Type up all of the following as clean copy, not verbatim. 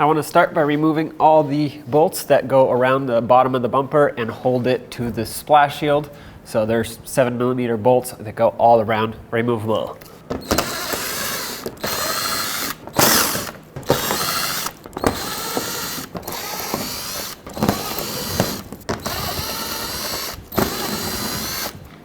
I want to start by removing all the bolts that go around the bottom of the bumper and hold it to the splash shield. So there's 7mm bolts that go all around. Remove them all.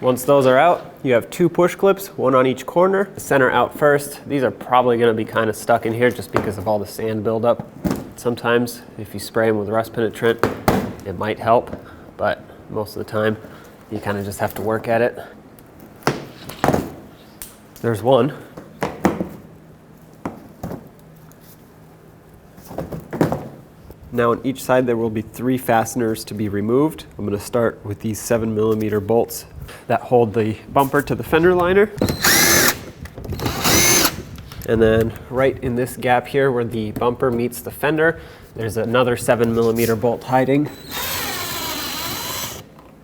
Once those are out, you have 2 push clips, one on each corner. Center out first. These are probably going to be kind of stuck in here just because of all the sand buildup. Sometimes if you spray them with rust penetrant, it might help, but most of the time you kind of just have to work at it. There's one. Now on each side there will be 3 fasteners to be removed. I'm going to start with these 7mm bolts that hold the bumper to the fender liner. And then right in this gap here where the bumper meets the fender, there's another 7mm bolt hiding.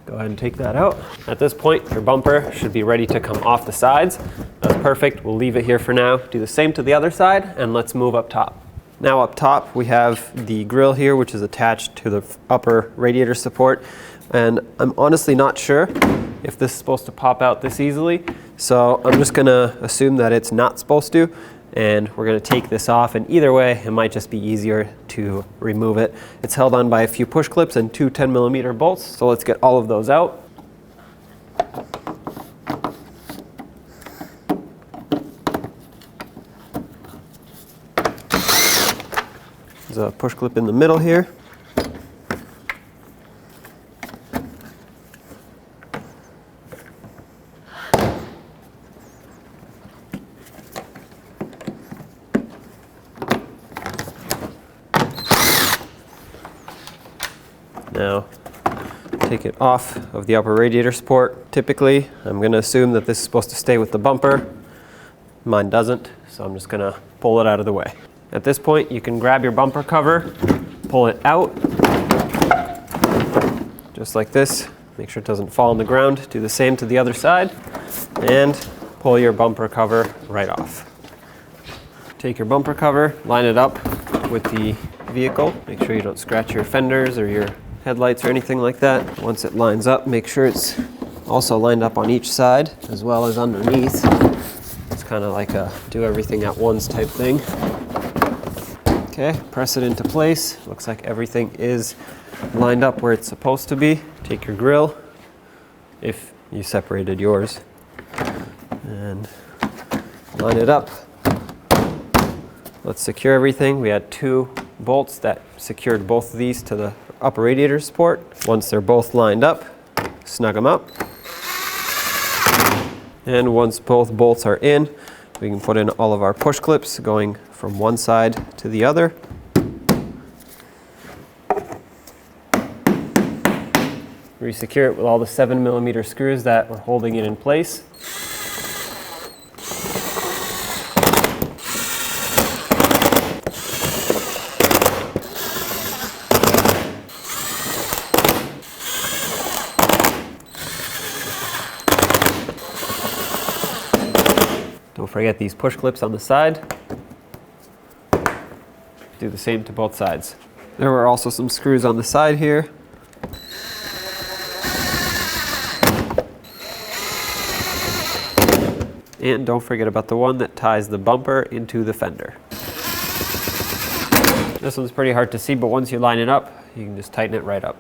Go ahead and take that out. At this point, your bumper should be ready to come off the sides. That's perfect. We'll leave it here for now. Do the same to the other side, and let's move up top. Now up top, we have the grille here, which is attached to the upper radiator support. And I'm honestly not sure if this is supposed to pop out this easily. So I'm just gonna assume that it's not supposed to, and we're gonna take this off, and either way, it might just be easier to remove it. It's held on by a few push clips and 2 10mm bolts, so let's get all of those out. There's a push clip in the middle here. Now, take it off of the upper radiator support. Typically, I'm going to assume that this is supposed to stay with the bumper. Mine doesn't, so I'm just going to pull it out of the way. At this point, you can grab your bumper cover, pull it out, just like this. Make sure it doesn't fall on the ground. Do the same to the other side, and pull your bumper cover right off. Take your bumper cover, line it up with the vehicle. Make sure you don't scratch your fenders or your headlights or anything like that. Once it lines up, make sure it's also lined up on each side as well as underneath. It's kind of like a do everything at once type thing. Okay, press it into place. Looks like everything is lined up where it's supposed to be. Take your grill, if you separated yours, and line it up. Let's secure everything. We had 2 bolts that secured both of these to the upper radiator support. Once they're both lined up, snug them up. And once both bolts are in, we can put in all of our push clips going from one side to the other. Resecure it with all the 7mm screws that were holding it in place. Don't forget these push clips on the side. Do the same to both sides. There were also some screws on the side here. And don't forget about the one that ties the bumper into the fender. This one's pretty hard to see, but once you line it up, you can just tighten it right up.